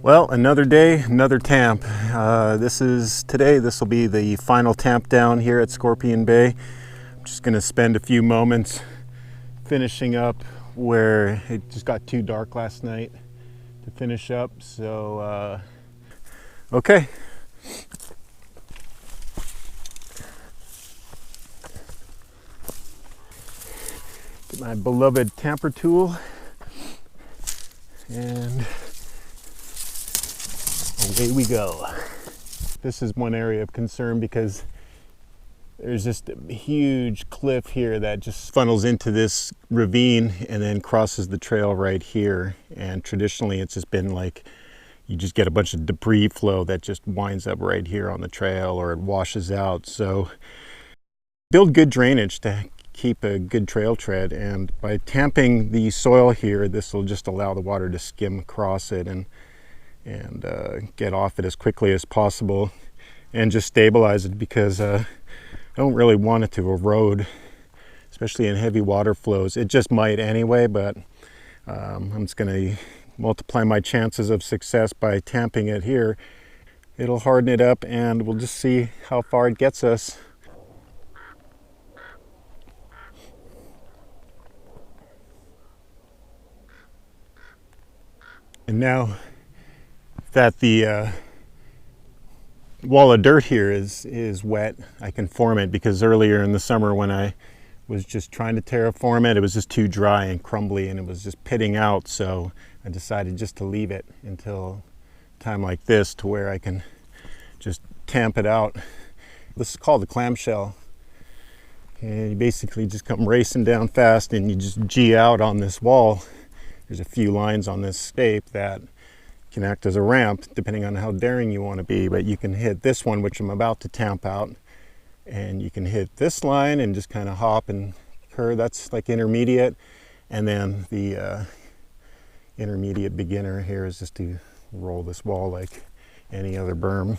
Well, another day, another tamp. This will be the final tamp down here at Scorpion Bay. I'm just gonna spend a few moments finishing up where it just got too dark last night to finish up. So, okay. Get my beloved tamper tool and away we go. This is one area of concern because there's just a huge cliff here that just funnels into this ravine and then crosses the trail right here. And traditionally it's just been like, you just get a bunch of debris flow that just winds up right here on the trail, or it washes out. So build good drainage to keep a good trail tread, and by tamping the soil here, this will just allow the water to skim across it and get off it as quickly as possible and just stabilize it, because I don't really want it to erode, especially in heavy water flows. It just might anyway, but I'm just going to multiply my chances of success by tamping it here. It'll harden it up and we'll just see how far it gets us. And now that the wall of dirt here is wet, I can form it, because earlier in the summer when I was just trying to terraform it, it was just too dry and crumbly and it was just pitting out. So I decided just to leave it until a time like this, to where I can just tamp it out. This is called the clamshell. And you basically just come racing down fast and you just G out on this wall. There's a few lines on this stape that can act as a ramp depending on how daring you want to be, but you can hit this one, which I'm about to tamp out, and you can hit this line and just kind of hop and curve. That's like intermediate, and then the intermediate beginner here is just to roll this wall like any other berm.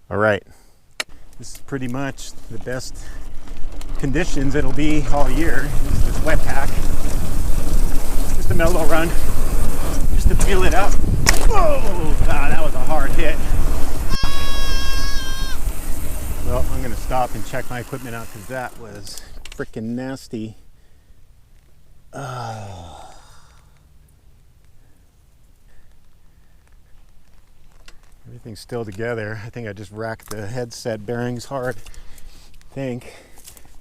All right, this is pretty much the best conditions it'll be all year. This is wet pack. Just a mellow run, just to feel it up. Whoa, God, that was a hard hit. Well, I'm gonna stop and check my equipment out, because that was freaking nasty. Everything's still together. I think I just racked the headset bearings hard. I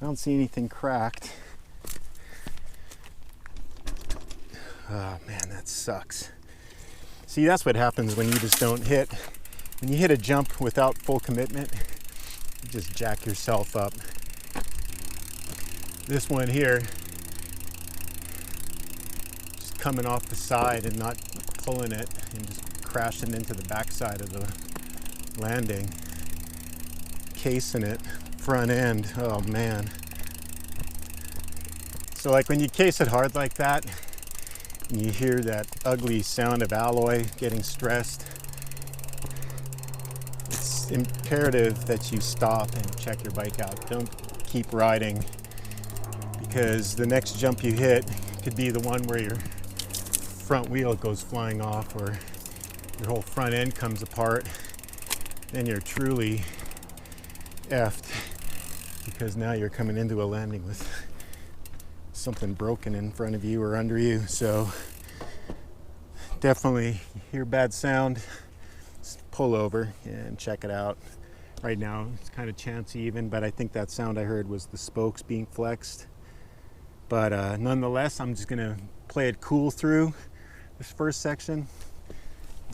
don't see anything cracked. Oh man, that sucks. See, that's what happens when you just don't hit. When you hit a jump without full commitment, you just jack yourself up. This one here, just coming off the side and not pulling it and just crashing into the backside of the landing, casing it front end. Oh man. So like when you case it hard like that, and you hear that ugly sound of alloy getting stressed, it's imperative that you stop and check your bike out. Don't keep riding, because the next jump you hit could be the one where your front wheel goes flying off or your whole front end comes apart. Then you're truly effed, because now you're coming into a landing with something broken in front of you or under you. So definitely hear bad sound, pull over and check it out. Right now it's kind of chancy even, but I think that sound I heard was the spokes being flexed. But nonetheless, I'm just gonna play it cool through this first section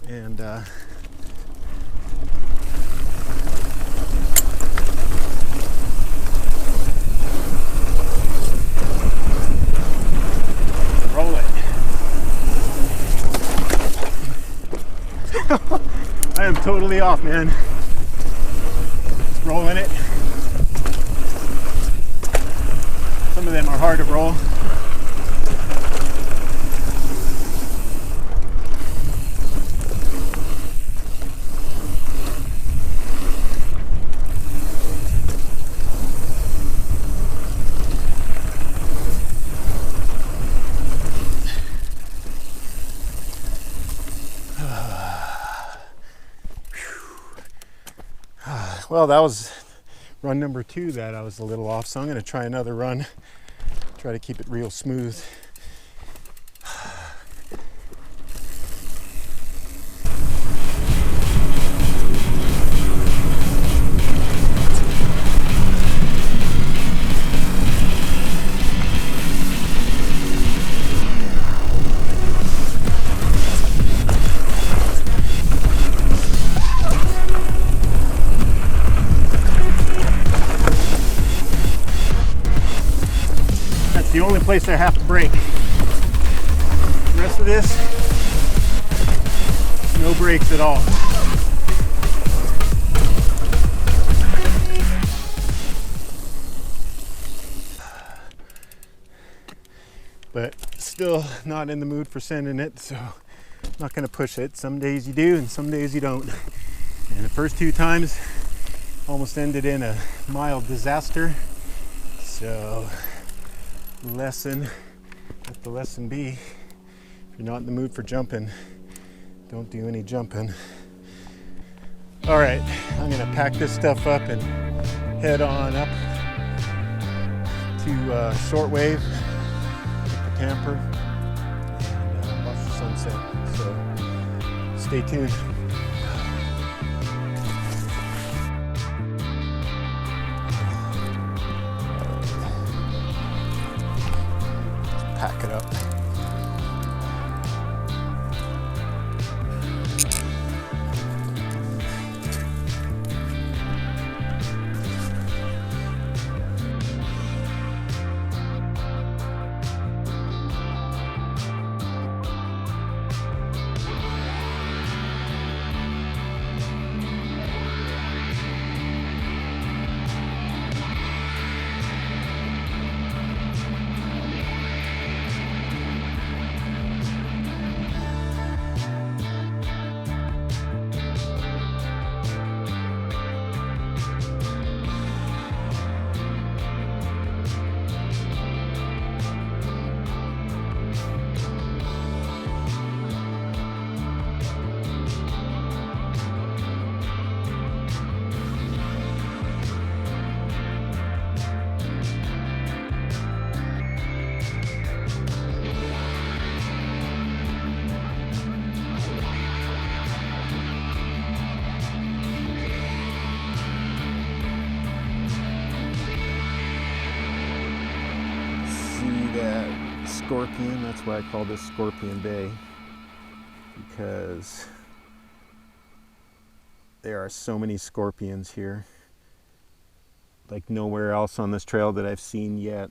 and roll it. I am totally off, man. Just rolling it. Some of them are hard to roll. Well, that was run number 2 that I was a little off, so I'm going to try another run, try to keep it real smooth. The only place I have to brake. The rest of this, no brakes at all. But still not in the mood for sending it, so I'm not gonna push it. Some days you do and some days you don't. And the first 2 times almost ended in a mild disaster. So lesson, let the lesson be, if you're not in the mood for jumping, don't do any jumping. All right, I'm gonna pack this stuff up and head on up to Shortwave with the camper and watch the sunset. So stay tuned. Pack it up. Scorpion, that's why I call this Scorpion Bay, because there are so many scorpions here, like nowhere else on this trail that I've seen yet.